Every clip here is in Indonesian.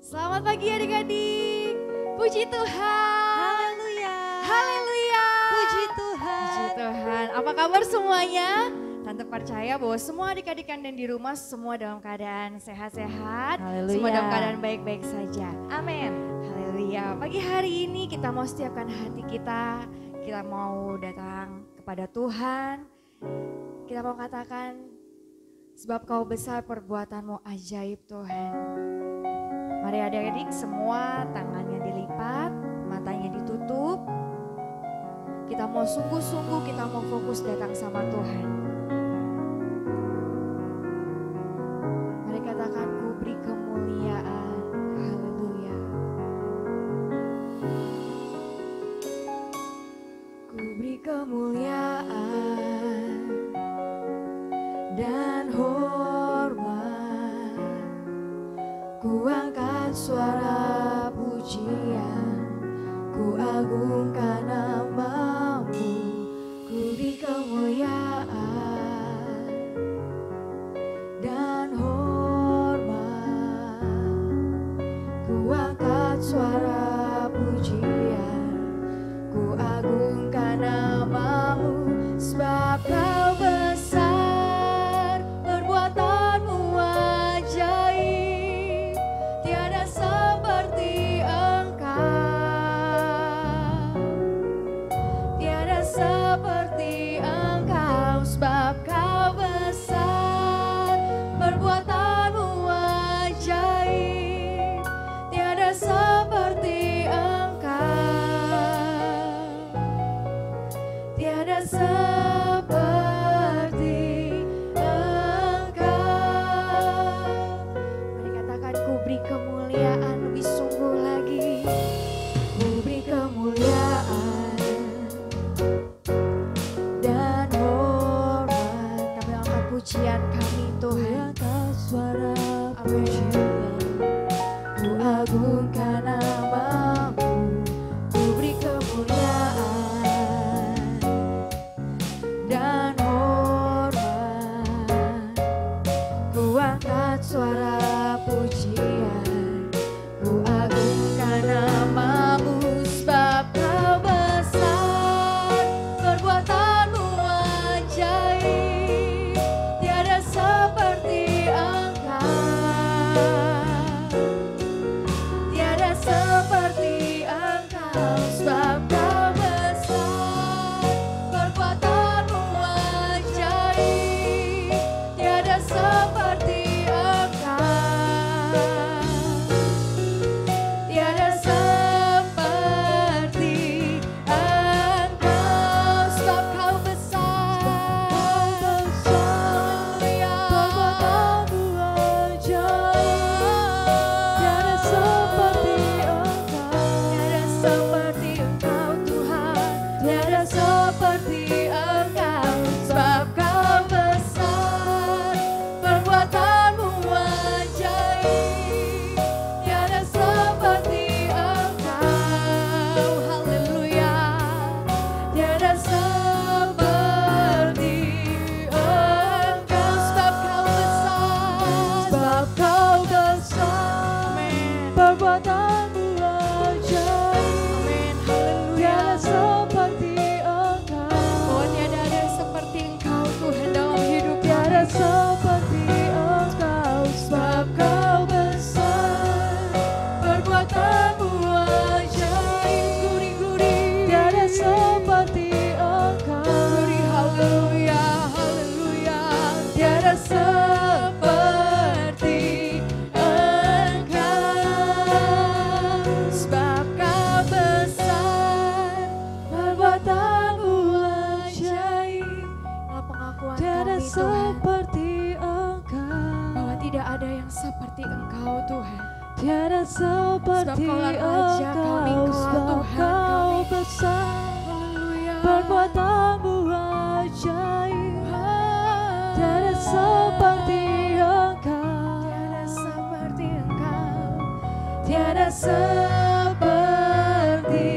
Selamat pagi adik-adik. Puji Tuhan. Haleluya. Haleluya. Puji Tuhan. Puji Tuhan. Apa kabar semuanya? Tante percaya bahwa semua adik-adik dan di rumah semua dalam keadaan sehat-sehat. Haleluya. Semua dalam keadaan baik-baik saja. Amin. Haleluya. Pagi hari ini kita mau setiapkan hati kita. Kita mau datang kepada Tuhan. Kita mau katakan, sebab kau besar perbuatanmu ajaib Tuhan. Mari adik-adik semua tangannya dilipat, matanya ditutup. Kita mau sungguh-sungguh, kita mau fokus datang sama Tuhan. Mari katakan, ku beri kemuliaan. Haleluya. Ku beri kemuliaan dan hormat. Ku angkat suara pujian, ku agungkan namamu, ku beri kemuliaan dan hormat. Ku angkat suara pujian, ku agungkan namamu, sebab kau besar, perbuatanmu ajaib, tiada seperti engkau, tiada seperti engkau, sebab kau besar, perbuatanmu ajaib, tiada seperti engkau, tiada seperti engkau. Mari katakan, ku beri kemuliaan lebih sungguh lagi. Ku beri kemuliaan dan hormat. Kami angkat pujian kami Tuhan. Angkat suara Amin. Ku agungkan namamu, ku beri kemuliaan dan hormat. Ku angkat suara pujian, ku agungkan namamu, sebab kau besar, perbuatanmu ajaib, tiada seperti engkau, tiada seperti engkau, sebab kau besar, perbuatanmu ajaib, tiada seperti engkau, tiada seperti engkau, sebab kau besar, haleluya, perbuatanmu ajaib, tiada seperti engkau, tiada seperti engkau Tuhan, tiada seperti engkau, sebab kau besar, perbuatanmu ajaib, tiada seperti engkau, haleluya, tiada seperti engkau, sebab kau besar, sebab kau besar, amin, perbuatanmu ajaib, amin, haleluya. tiada seperti engkau, Oh, tiada ada yang seperti engkau Tuhan dalam hidup tiada kami. seperti engkau, sebab kau besar, Perbuatanmu ajaib, gurih-gurih, tiada seperti engkau, gurih, haleluya, haleluya, tiada seperti engkau, sebab kau besar, perbuatanmu ajaib. Inilah pengakuan tiada kami Tuhan, seperti engkau, bahwa tidak ada yang seperti engkau Tuhan. tiada seperti Kau-lah Raja kami, engkau, Kau-lah sebab Tuhan kau kami. besar, Haleluya. perbuatanmu ajaib, tiada seperti engkau, Tiada seperti engkau, tiada seperti engkau,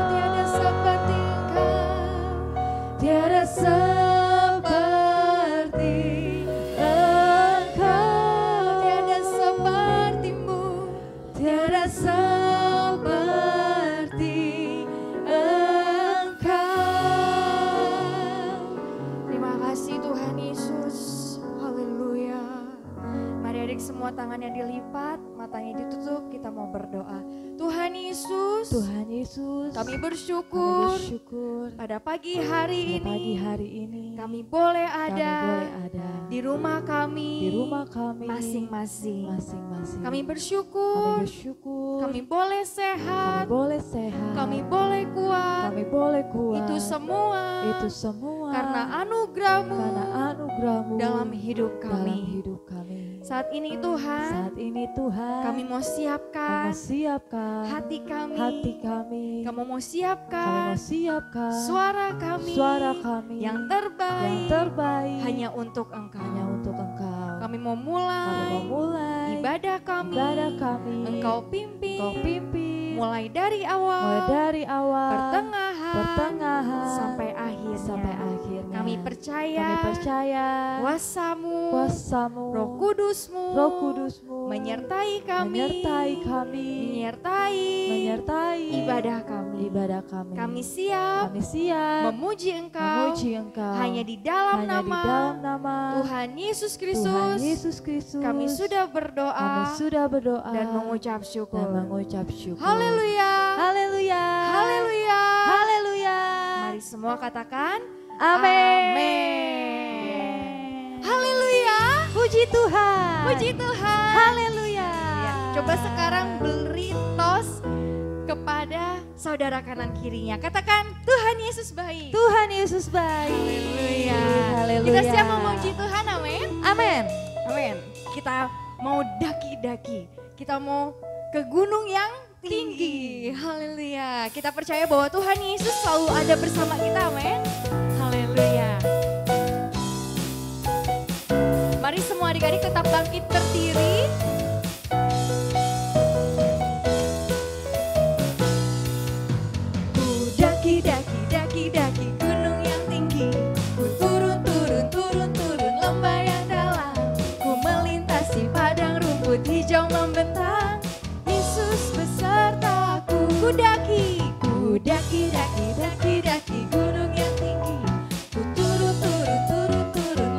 tiada seperti engkau, tiada seperti engkau, tiada seperti semua tangannya dilipat, matanya ditutup, kita mau berdoa. Tuhan Yesus, Tuhan Yesus, kami kami bersyukur bersyukur pada pagi hari pada pagi ini hari ini kami boleh kami ada boleh ada di rumah kami di rumah kami masing-masing. masing-masing. Kami Kami bersyukur, bersyukur kami boleh kami sehat, boleh sehat, kami boleh kuat. kami boleh kuat. Itu semua karena karena anugerah-Mu anugerah-Mu dalam hidup dalam kami. hidup kami. Saat ini Tuhan, Saat ini Tuhan, kami mau kami siapkan siapkan hati kami. hati kami. Kamu mau Kami siapkan mau siapkan suara kami suara kami yang terbaik hanya untuk Engkau. hanya untuk Engkau. Kami mau Kami mulai mau mulai ibadah kami. ibadah kami. Engkau pimpin Engkau pimpin mulai dari mulai awal, dari awal, pertengahan, sampai sampai akhirnya. akhirnya. Kami percaya Kami percaya kuasa-Mu, kuasa-Mu, Roh Kudus-Mu Roh Kudus-Mu menyertai kami, menyertai kami, menyertai ibadah kami. ibadah kami. Kami siap Kami siap memuji Engkau memuji Engkau hanya di dalam hanya di nama dalam nama Tuhan Yesus Tuhan Kristus. Yesus Kristus. Kami sudah berdoa Kami sudah berdoa dan mengucap syukur. dan mengucap syukur. Haleluya. Haleluya. Haleluya. Haleluya. Mari semua katakan Amin. Amin. Haleluya. Puji Tuhan. Puji Tuhan. Haleluya. Ya, coba sekarang beri tos kepada saudara kanan kirinya. Katakan Tuhan Yesus baik. Tuhan Yesus baik. Haleluya. Haleluya. Kita siap memuji Tuhan, amin. Amin. Amin. Kita mau daki-daki. Kita mau ke gunung yang tinggi. Haleluya. Kita percaya bahwa Tuhan Yesus selalu ada bersama kita, amin. Haleluya. Mari semua adik-adik tetap bangkit berdiri. Ku daki gunung yang tinggi. Ku turun lembah yang dalam. Ku melintasi padang rumput hijau membentang. Yesus besertaku. Ku daki gunung yang tinggi. Ku turun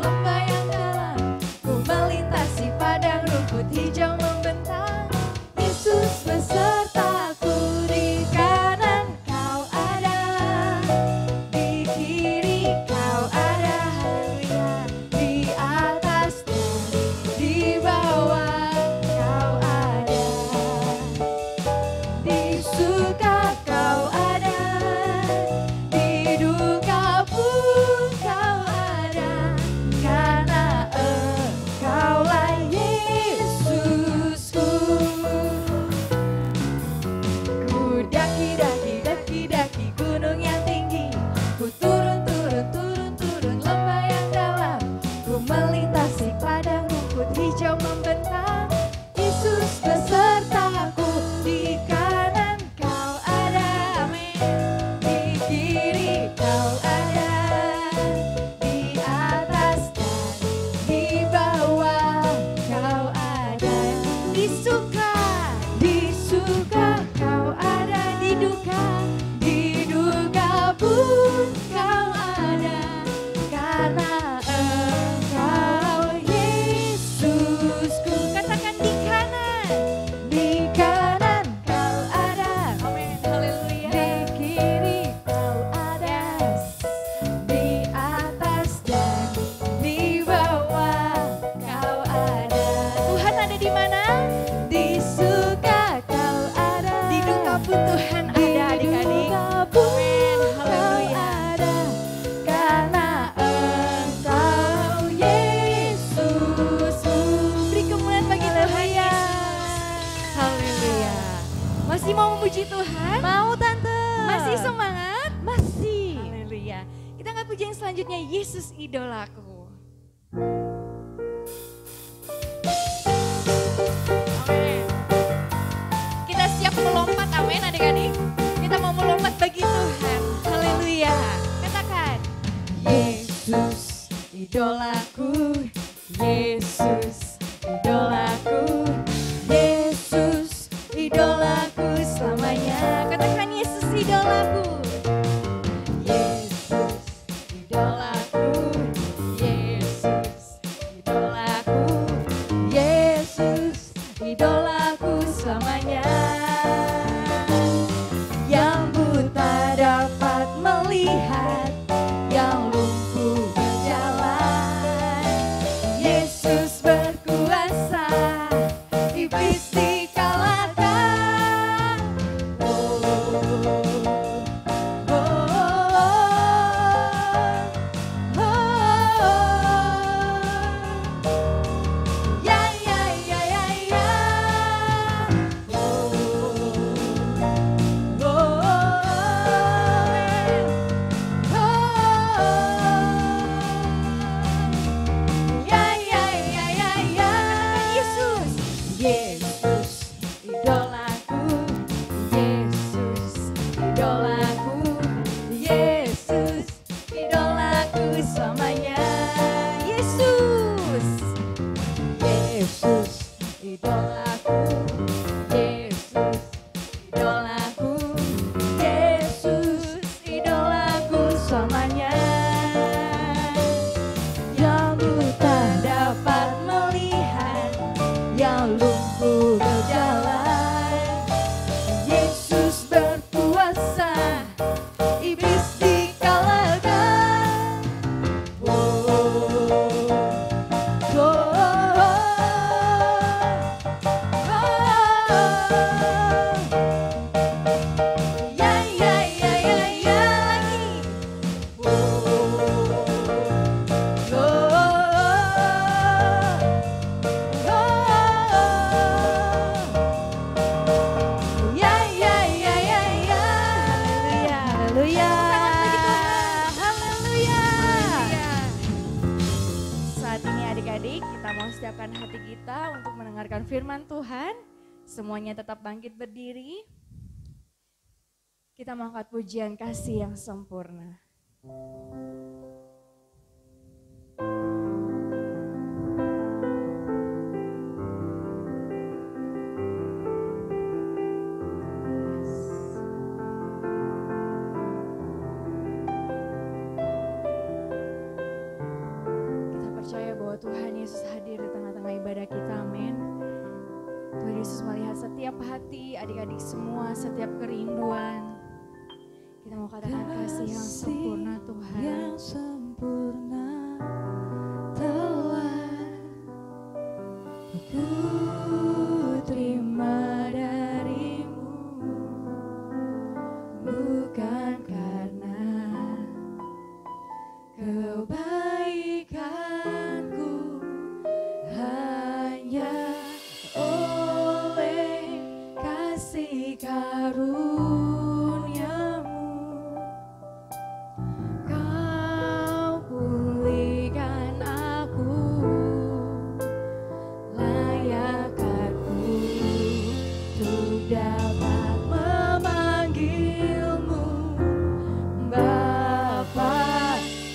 lembah yang dalam. Ku melintasi padang rumput hijau membentang. Yesus besertaku. Di kanan Kau ada, di kiri Kau ada, haleluya. Di atas dan di bawah Kau ada. Di suka Kau ada, di duka pun Kau ada, karena Engkaulah Yesusku. Ku daki gunung yang tinggi. Ku turun lembah yang dalam. Ku melintasi padang rumput hijau membentang. Yesus besertaku. Di kanan Kau ada, amin. Di kiri Kau ada, di atas dan di bawah Kau ada. Di suka Kau ada, di duka pun Kau ada, karena Engkau Yesusku. Katakan di kanan Kau ada, amin, haleluya. Di kiri Kau ada, di atas dan di bawah Kau ada. Tuhan ada di mana? Di suka Kau ada, di duka pun Tuhan ada, adik-adik. Amin, haleluya. Karena Engkau Yesus. Beri kemuliaan bagi Tuhan Yesus. Haleluya. Masih mau memuji Tuhan? Mau Tante? Masih semangat? Masih. Haleluya. Kita angkat pujian selanjutnya, Yesus idolaku. Amin. Kita siap melompat, amin adik-adik. Kita mau melompat bagi Tuhan. Haleluya. Katakan, Yesus idolaku, Yesus idolaku, Yesus idolaku selamanya. Katakan Yesus idolaku. Yesus idolaku, Yesus idolaku, Yesus selamanya. Yesus, Yesus idolaku, Yesus idolaku, Yesus idolaku selamanya. Yang buta dapat melihat, yang lumpuh berjalan. Yesus berkuasa, iblis dikalahkan. Oh, oh, oh, ya ya ya ya ya lagi. Ya ya ya ya ya. Haleluya, haleluya, haleluya. Saat ini adik-adik kita mau siapkan hati kita untuk mendengarkan firman Tuhan. Semuanya tetap bangkit berdiri. Kita mau angkat pujian kasih yang sempurna. Kita percaya bahwa Tuhan Yesus hadir di tengah-tengah ibadah kita, amin. Tuhan Yesus melihat setiap hati, adik-adik semua, setiap kerinduan. Kita mau katakan kasih yang sempurna Tuhan. Yang sempurna telah ku terima darimu, bukan karena kebaikanku, hanya oleh kasih karuniamu Kau pulihkan aku, layak aku untuk dapat memanggilmu Bapa.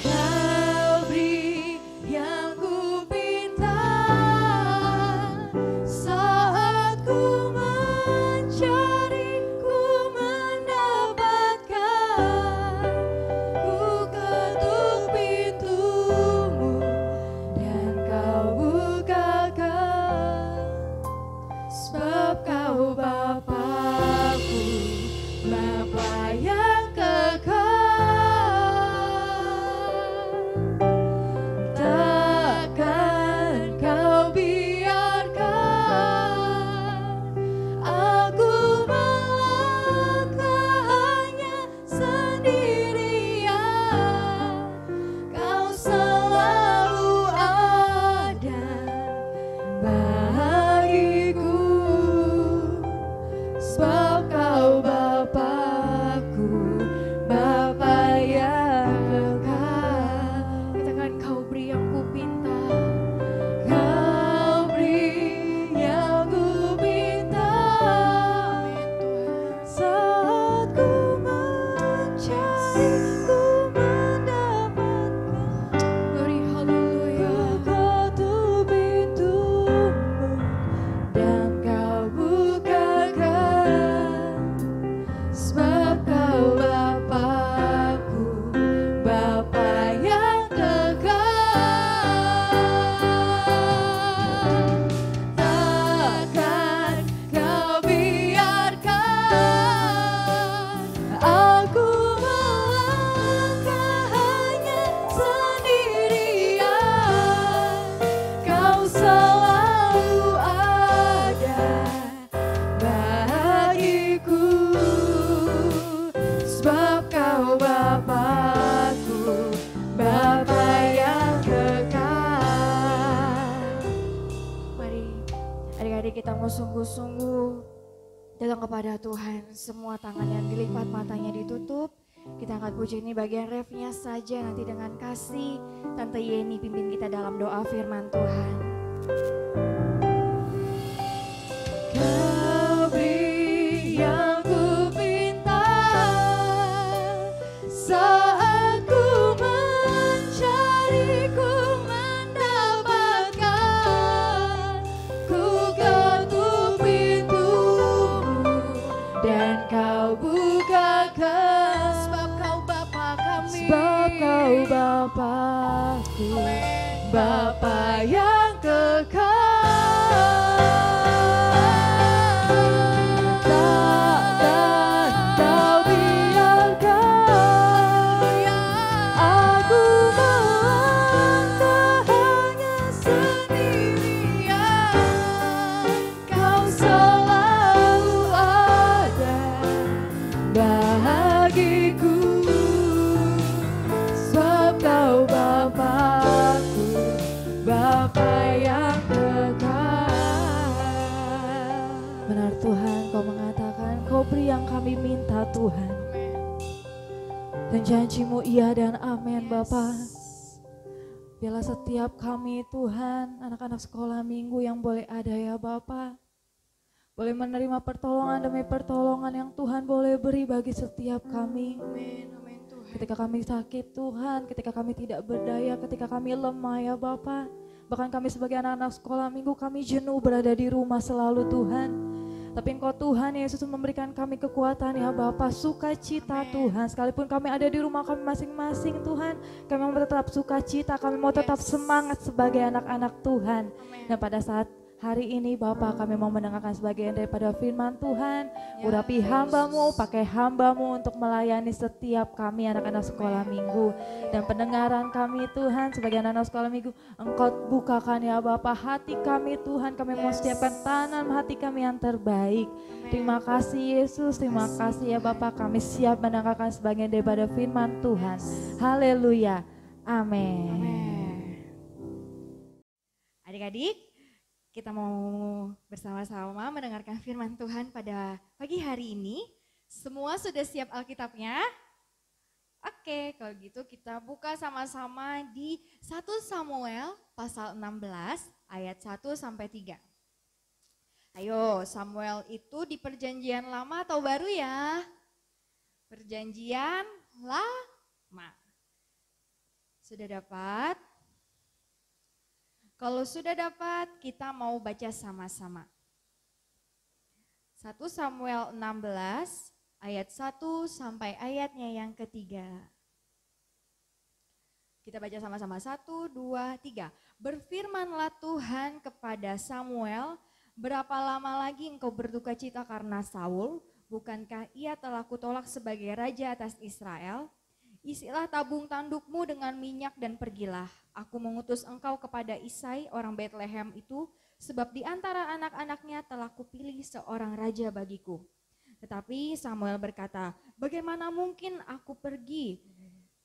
Kau beri yang ku pinta saat ku mencari, ku mendapatkan. Ku ketuk pintumu dan kau bukakan, sebab kau Bapa-Ku, Bapa yang kekal. Takkan kau biarkan aku melangkah hanya sendirian. Kau selalu ada bagiku, sebab kau Bapa-Ku, Bapa yang kekal. Katakan kau beri yang ku pinta. Kau beri yang ku pinta saat ku mencari, ku mendapatkan. Glory haleluya. Ku ketuk pintumu dan kau bukakan, sebab kau Bapa-Ku, Bapa yang kekal. Takkan kau biarkan aku melangkah hanya sendirian. Kau selalu ada bagiku, sebab kau Bapa-Ku, Bapa yang kekal. Mari adik-adik kita mau sungguh-sungguh datang kepada Tuhan. Semua tangan yang dilipat, matanya ditutup. Kita angkat puji ini bagian refnya saja, nanti dengan kasih Tante Yeni pimpin kita dalam doa firman Tuhan. Kau beri yang ku pinta saat ku mencari. Bapakku, Bapa yang kekal. Takkan kau biarkan aku melangkah hanya sendirian. Kau selalu ada bagiku, sebab kau Bapakku, Bapa yang kekal. Benar Tuhan, kau mengatakan kau beri yang kami minta Tuhan. Dan janjimu iya dan amin Bapa. Biarlah setiap kami Tuhan, anak-anak sekolah minggu yang boleh ada ya Bapa, boleh menerima pertolongan demi pertolongan yang Tuhan boleh beri bagi setiap kami. Amin, amin Tuhan. Ketika kami sakit Tuhan, ketika kami tidak berdaya, ketika kami lemah ya Bapa. Bahkan kami sebagai anak-anak sekolah minggu kami jenuh berada di rumah selalu Tuhan. Tapi Engkau Tuhan Yesus memberikan kami kekuatan ya Bapa, sukacita Tuhan. Sekalipun kami ada di rumah kami masing-masing Tuhan, kami mau tetap sukacita, kami mau tetap semangat sebagai anak-anak Tuhan. Dan pada saat hari ini Bapa, kami mau mendengarkan sebagian daripada firman Tuhan. Urapi hamba-Mu, pakai hamba-Mu untuk melayani setiap kami anak-anak sekolah minggu. Dan pendengaran kami Tuhan sebagai anak-anak sekolah minggu, Engkau bukakan ya Bapa hati kami Tuhan. Kami mau setiapkan tanam hati kami yang terbaik. Terima kasih Yesus, terima kasih ya Bapa. Kami siap mendengarkan sebagian daripada firman Tuhan. Haleluya, amin. Adik-adik, kita mau bersama-sama mendengarkan firman Tuhan pada pagi hari ini. Semua sudah siap Alkitabnya? Oke, kalau gitu kita buka sama-sama di 1 Samuel pasal 16 ayat 1 sampai 3. Ayo, Samuel itu di perjanjian lama atau baru ya? Perjanjian lama. Sudah dapat? Kalau sudah dapat, kita mau baca sama-sama. 1 Samuel 16 ayat 1 sampai ayatnya yang ketiga. Kita baca sama-sama, 1, 2, 3. Berfirmanlah Tuhan kepada Samuel, berapa lama lagi engkau berduka cita karena Saul? Bukankah ia telah kutolak sebagai raja atas Israel? Isilah tabung tandukmu dengan minyak dan pergilah. Aku mengutus engkau kepada Isai orang Betlehem itu, sebab di antara anak-anaknya telah kupilih seorang raja bagiku. Tetapi Samuel berkata, bagaimana mungkin aku pergi?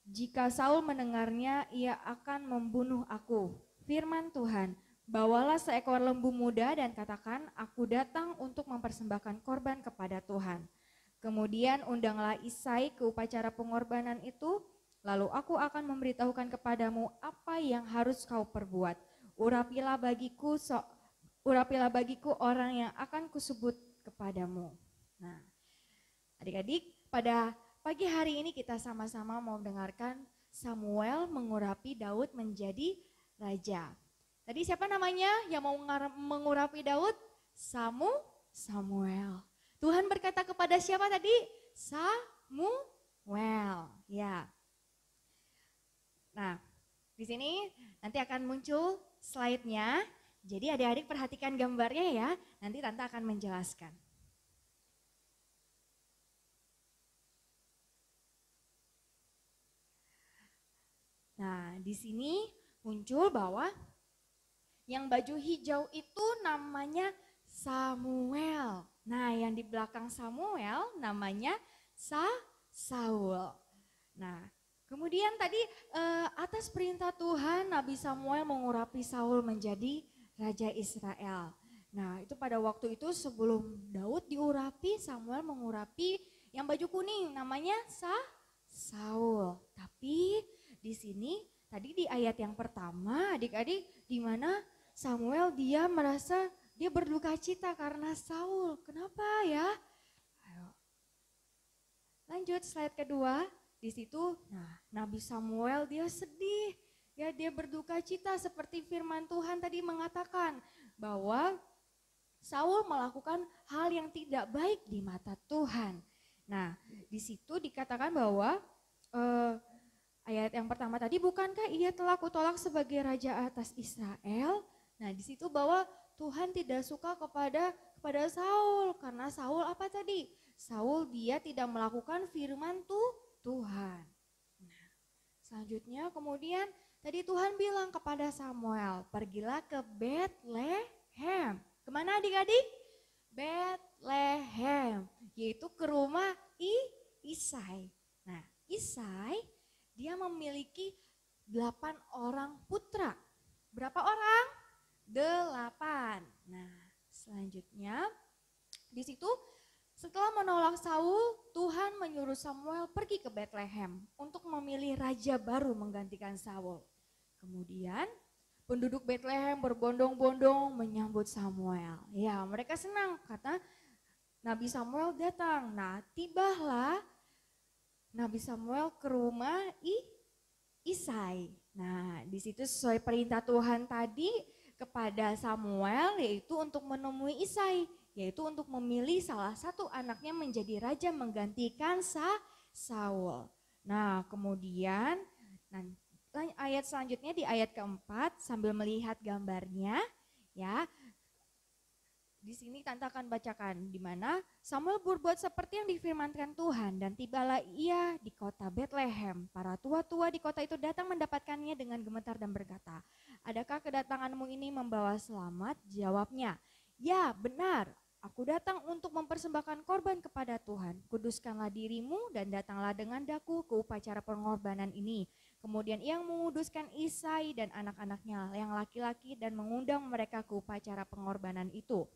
Jika Saul mendengarnya, ia akan membunuh aku. Firman Tuhan, bawalah seekor lembu muda dan katakan, aku datang untuk mempersembahkan korban kepada Tuhan. Kemudian undanglah Isai ke upacara pengorbanan itu, lalu aku akan memberitahukan kepadamu apa yang harus kau perbuat. Urapilah bagiku orang yang akan kusebut kepadamu. Nah, adik-adik, pada pagi hari ini kita sama-sama mau mendengarkan Samuel mengurapi Daud menjadi raja. Tadi siapa namanya yang mau mengurapi Daud? Samuel. Tuhan berkata kepada siapa tadi? Samuel. Ya. Nah, di sini nanti akan muncul slide-nya. Jadi adik-adik perhatikan gambarnya ya. Nanti Tante akan menjelaskan. Nah, di sini muncul bahwa yang baju hijau itu namanya Samuel. Nah, yang di belakang Samuel namanya Saul. Nah, kemudian tadi atas perintah Tuhan Nabi Samuel mengurapi Saul menjadi raja Israel. Nah, itu pada waktu itu sebelum Daud diurapi, Samuel mengurapi yang baju kuning namanya Saul. Tapi di sini tadi di ayat yang pertama adik-adik di mana Samuel dia merasa dia berduka cita karena Saul. Kenapa ya? Ayo. Lanjut slide kedua. Di situ, nah Nabi Samuel dia sedih. Ya dia berduka cita seperti firman Tuhan tadi mengatakan bahwa Saul melakukan hal yang tidak baik di mata Tuhan. Nah, di situ dikatakan bahwa ayat yang pertama tadi, bukankah ia telah kutolak sebagai raja atas Israel? Nah, di situ bahwa Tuhan tidak suka kepada Saul, karena Saul apa tadi? Saul dia tidak melakukan firman Tuhan. Nah, selanjutnya kemudian tadi Tuhan bilang kepada Samuel, pergilah ke Bethlehem. Kemana adik-adik? Bethlehem, yaitu ke rumah Isai. Nah, Isai dia memiliki 8 orang putra. Berapa orang? 8. Nah, selanjutnya di situ setelah menolak Saul, Tuhan menyuruh Samuel pergi ke Bethlehem untuk memilih raja baru menggantikan Saul. Kemudian penduduk Bethlehem berbondong-bondong menyambut Samuel. Ya, mereka senang karena Nabi Samuel datang. Nah, tibalah Nabi Samuel ke rumah Isai. Nah, di situ sesuai perintah Tuhan tadi kepada Samuel, yaitu untuk menemui Isai, yaitu untuk memilih salah satu anaknya menjadi raja menggantikan Saul. Nah, kemudian ayat selanjutnya di ayat keempat sambil melihat gambarnya, ya. Di sini Tante akan bacakan di mana Samuel berbuat seperti yang difirmankan Tuhan, dan tibalah ia di kota Bethlehem. Para tua-tua di kota itu datang mendapatkannya dengan gemetar dan berkata, adakah kedatanganmu ini membawa selamat? Jawabnya, ya benar, aku datang untuk mempersembahkan korban kepada Tuhan. Kuduskanlah dirimu dan datanglah dengan daku ke upacara pengorbanan ini. Kemudian ia menguduskan Isai dan anak-anaknya yang laki-laki dan mengundang mereka ke upacara pengorbanan itu.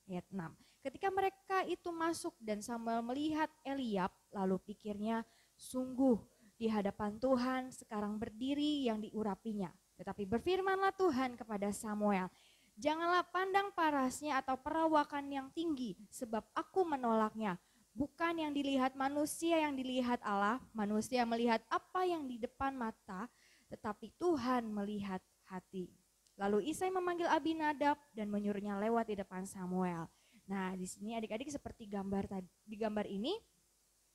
Ayat 6. Ketika mereka itu masuk dan Samuel melihat Eliab, lalu pikirnya, sungguh di hadapan Tuhan sekarang berdiri yang diurapinya. Tetapi berfirmanlah Tuhan kepada Samuel, janganlah pandang parasnya atau perawakan yang tinggi, sebab aku menolaknya. Bukan yang dilihat manusia yang dilihat Allah, manusia melihat apa yang di depan mata, tetapi Tuhan melihat hati. Lalu Isai memanggil Abinadab dan menyuruhnya lewat di depan Samuel. Nah, di sini adik-adik seperti di gambar ini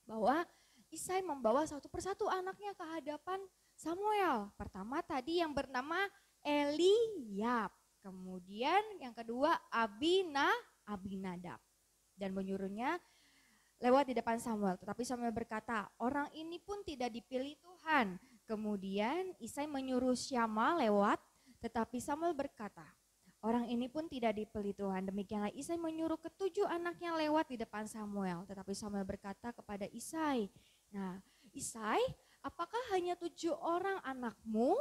bahwa Isai membawa satu persatu anaknya ke hadapan Samuel. Pertama tadi yang bernama Eliab, kemudian yang kedua Abinadab, dan menyuruhnya lewat di depan Samuel. Tetapi Samuel berkata, orang ini pun tidak dipilih Tuhan. Kemudian Isai menyuruh Syama lewat, tetapi Samuel berkata, orang ini pun tidak dipilih Tuhan. Demikianlah Isai menyuruh ketujuh anaknya lewat di depan Samuel. Tetapi Samuel berkata kepada Isai, nah Isai, apakah hanya 7 orang anakmu?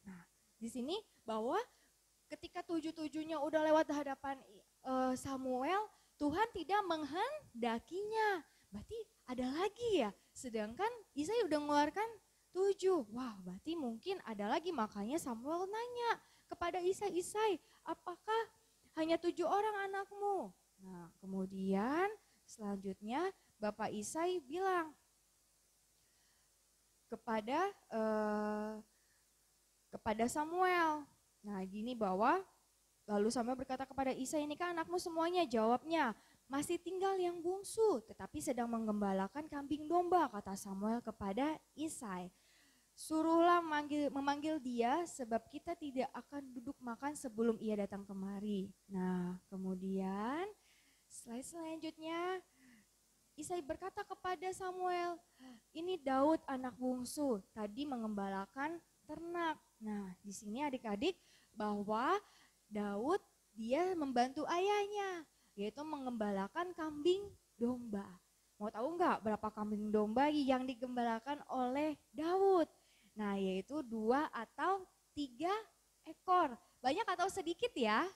Nah, di sini bahwa ketika 7-7-nya udah lewat di hadapan Samuel, Tuhan tidak menghendakinya. Berarti ada lagi ya, sedangkan Isai udah mengeluarkan 7. Wah, berarti mungkin ada lagi, makanya Samuel nanya kepada Isai, apakah hanya 7 orang anakmu? Nah, kemudian selanjutnya Bapak Isai bilang kepada Samuel. Nah, gini bahwa lalu Samuel berkata kepada Isai, ini kan anakmu semuanya? Jawabnya, masih tinggal yang bungsu, tetapi sedang menggembalakan kambing domba, kata Samuel kepada Isai. Suruhlah memanggil dia, sebab kita tidak akan duduk makan sebelum ia datang kemari. Nah, kemudian slide selanjutnya Isai berkata kepada Samuel, ini Daud anak bungsu, tadi mengembalakan ternak. Nah, di sini adik-adik bahwa Daud dia membantu ayahnya, yaitu mengembalakan kambing domba. Mau tahu enggak berapa kambing domba yang digembalakan oleh Daud? Nah, yaitu 2 atau 3 ekor. Banyak atau sedikit ya?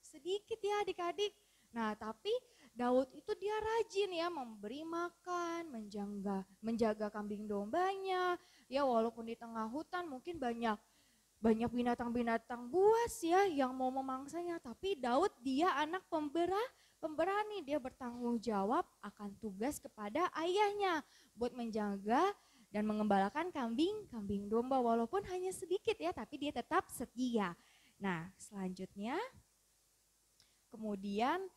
Sedikit ya adik-adik. Nah, tapi Daud itu dia rajin ya memberi makan, menjaga kambing dombanya. Ya walaupun di tengah hutan mungkin banyak binatang-binatang buas ya yang mau memangsanya, tapi Daud dia anak pemberani, dia bertanggung jawab akan tugas kepada ayahnya buat menjaga dan mengembalakan kambing domba, walaupun hanya sedikit ya, tapi dia tetap setia. Nah, selanjutnya kemudian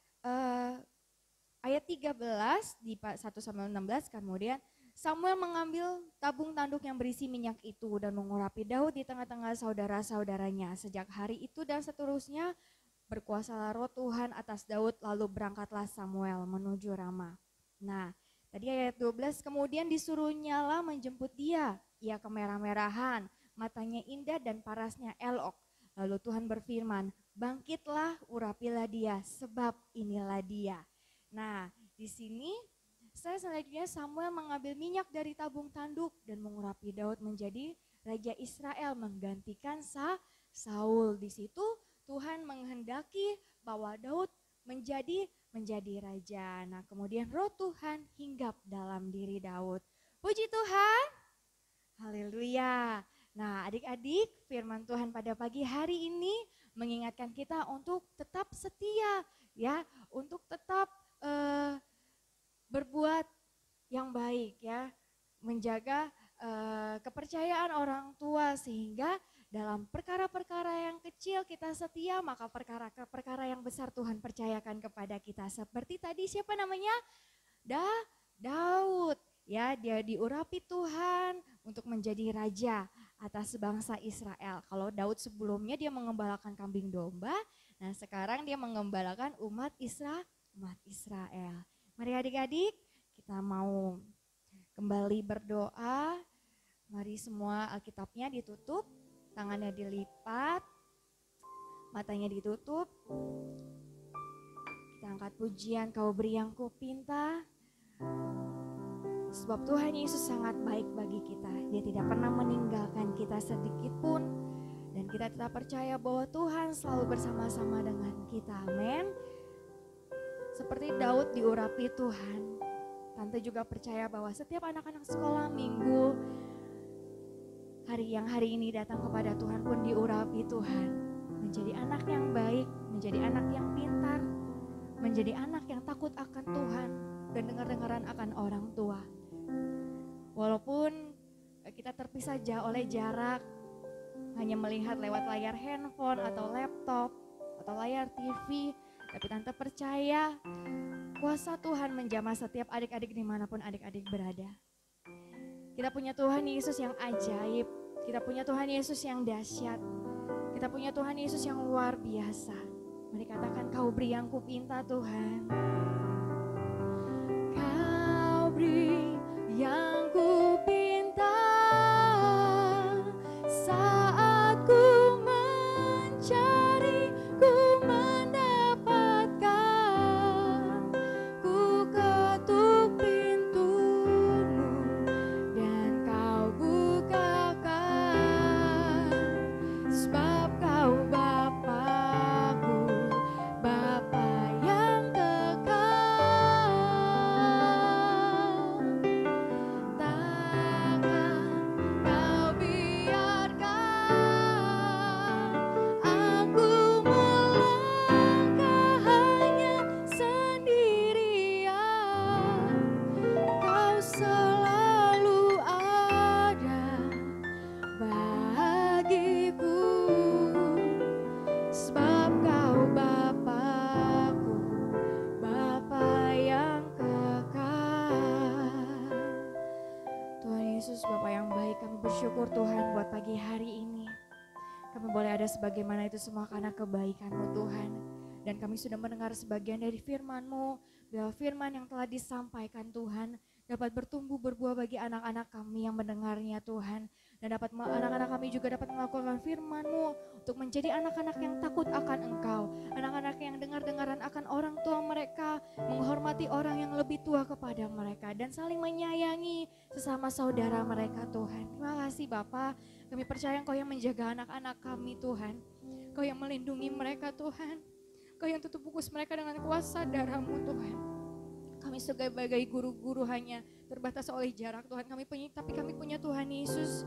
ayat 13 di 1 Samuel 16, kemudian Samuel mengambil tabung tanduk yang berisi minyak itu dan mengurapi Daud di tengah-tengah saudara-saudaranya. Sejak hari itu dan seterusnya berkuasalah roh Tuhan atas Daud, lalu berangkatlah Samuel menuju Rama. Nah, tadi ayat 12, kemudian disuruhnyalah menjemput dia. Ia kemerah-merahan, matanya indah dan parasnya elok. Lalu Tuhan berfirman, bangkitlah, urapilah dia, sebab inilah dia. Nah, di sini selanjutnya Samuel mengambil minyak dari tabung tanduk dan mengurapi Daud menjadi raja Israel menggantikan Saul. Di situ Tuhan menghendaki bahwa Daud menjadi raja. Nah, kemudian roh Tuhan hinggap dalam diri Daud. Puji Tuhan. Haleluya. Nah, adik-adik, firman Tuhan pada pagi hari ini mengingatkan kita untuk tetap setia, ya, untuk tetap berbuat yang baik, ya, menjaga kepercayaan orang tua sehingga dalam perkara-perkara yang kecil kita setia, maka perkara-perkara yang besar Tuhan percayakan kepada kita. Seperti tadi siapa namanya? Daud, ya, dia diurapi Tuhan untuk menjadi raja atas bangsa Israel. Kalau Daud sebelumnya dia mengembalakan kambing domba, nah sekarang dia mengembalakan umat Israel. Mari adik-adik, kita mau kembali berdoa. Mari semua Alkitabnya ditutup, tangannya dilipat, matanya ditutup. Kita angkat pujian, Kau beri yang kupinta. Sebab Tuhan Yesus sangat baik bagi kita. Dia tidak pernah meninggalkan kita sedikit pun. Dan kita tetap percaya bahwa Tuhan selalu bersama-sama dengan kita. Amin. Seperti Daud diurapi Tuhan, Tante juga percaya bahwa setiap anak-anak sekolah minggu hari ini datang kepada Tuhan pun diurapi Tuhan. Menjadi anak yang baik, menjadi anak yang pintar, menjadi anak yang takut akan Tuhan dan dengar-dengaran akan orang tua. Walaupun kita terpisah oleh jarak, hanya melihat lewat layar handphone atau laptop atau layar TV, tapi Tante percaya kuasa Tuhan menjamah setiap adik-adik dimanapun adik-adik berada. Kita punya Tuhan Yesus yang ajaib, kita punya Tuhan Yesus yang dahsyat, kita punya Tuhan Yesus yang luar biasa. Mari katakan, Kau beri yang kupinta Tuhan. Kau beri yang kupinta saat ku mencari, ku mendapatkan, ku ketuk pintumu dan Kau bukakan, sebab Kau Bapa-Ku, Bapa yang kekal. Takkan Kau biarkan aku melangkah hanya sendirian. Kau selalu ada bagiku, sebab Kau Bapa-Ku, Bapa yang kekal. Tuhan Yesus, Bapa yang baik, kami bersyukur Tuhan buat pagi hari ini. Kami boleh ada sebagaimana itu semua karena kebaikan-Mu Tuhan. Dan kami sudah mendengar sebagian dari firman-Mu, bahwa firman yang telah disampaikan Tuhan dapat bertumbuh berbuah bagi anak-anak kami yang mendengarnya Tuhan. Dan anak-anak kami juga dapat melakukan firman-Mu untuk menjadi anak-anak yang takut akan Engkau. Anak-anak yang dengar-dengaran akan orang tua mereka, menghormati orang yang lebih tua kepada mereka, dan saling menyayangi sesama saudara mereka Tuhan. Terima kasih Bapa, kami percaya Engkau yang menjaga anak-anak kami Tuhan. Engkau yang melindungi mereka Tuhan. Engkau yang tutup bungkus mereka dengan kuasa darah-Mu Tuhan. Kami sebagai guru-guru hanya terbatas oleh jarak Tuhan, tapi kami punya Tuhan Yesus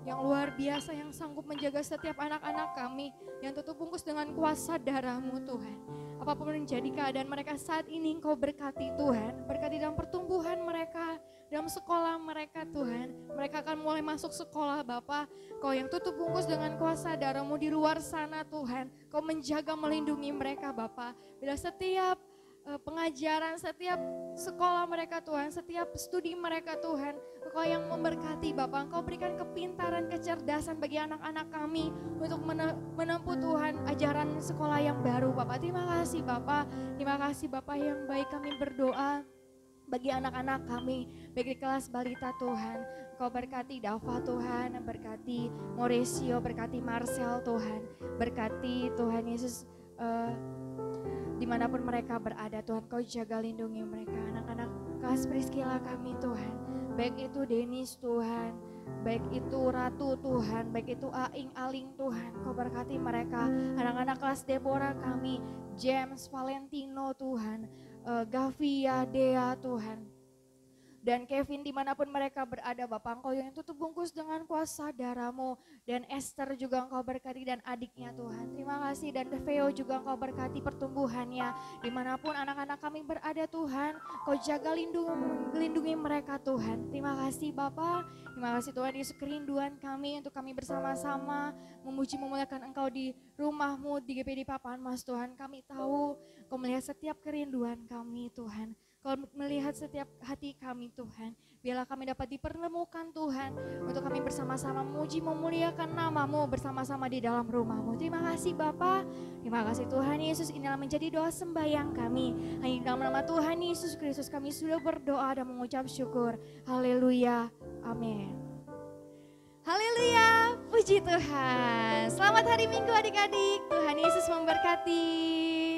yang luar biasa, yang sanggup menjaga setiap anak-anak kami, yang tutup bungkus dengan kuasa darah-Mu Tuhan. Apapun menjadi keadaan mereka saat ini, Engkau berkati Tuhan, berkati dalam pertumbuhan mereka, dalam sekolah mereka Tuhan. Mereka akan mulai masuk sekolah Bapa, Kau yang tutup bungkus dengan kuasa darah-Mu di luar sana Tuhan. Kau menjaga melindungi mereka Bapa, bila setiap pengajaran, setiap sekolah mereka Tuhan, setiap studi mereka Tuhan. Engkau yang memberkati Bapak, Engkau berikan kepintaran, kecerdasan bagi anak-anak kami untuk menempuh Tuhan ajaran sekolah yang baru Bapak. Terima kasih Bapak, terima kasih Bapak yang baik. Kami berdoa bagi anak-anak kami, baik di kelas balita Tuhan. Engkau berkati Dava Tuhan, berkati Mauricio, berkati Marcel Tuhan, berkati Tuhan Yesus dimanapun mereka berada Tuhan. Kau jaga lindungi mereka, anak-anak kelas Priscilla kami Tuhan, baik itu Denis Tuhan, baik itu Ratu Tuhan, baik itu Aing Aling Tuhan. Kau berkati mereka, anak-anak kelas Deborah kami, James, Valentino Tuhan, Gavia, Dea Tuhan, dan Kevin dimanapun mereka berada Bapak. Engkau yang tutup bungkus dengan kuasa darah-Mu, dan Esther juga Engkau berkati dan adiknya Tuhan. Terima kasih, dan Theo juga Engkau berkati pertumbuhannya dimanapun anak-anak kami berada Tuhan. Kau jaga lindungi mereka Tuhan. Terima kasih Bapak, terima kasih Tuhan Yesus, kerinduan kami untuk kami bersama-sama memuji memuliakan Engkau di rumah-Mu di GPD Papan Mas Tuhan. Kami tahu Kau melihat setiap kerinduan kami Tuhan. Kau melihat setiap hati kami Tuhan. Biarlah kami dapat dipertemukan Tuhan untuk kami bersama-sama memuji memuliakan nama-Mu bersama-sama di dalam rumah-Mu. Terima kasih Bapa, terima kasih Tuhan Yesus. Inilah menjadi doa sembahyang kami. Hanya di dalam nama Tuhan Yesus Kristus kami sudah berdoa dan mengucap syukur. Haleluya, amin. Haleluya, puji Tuhan. Selamat hari Minggu adik-adik, Tuhan Yesus memberkati.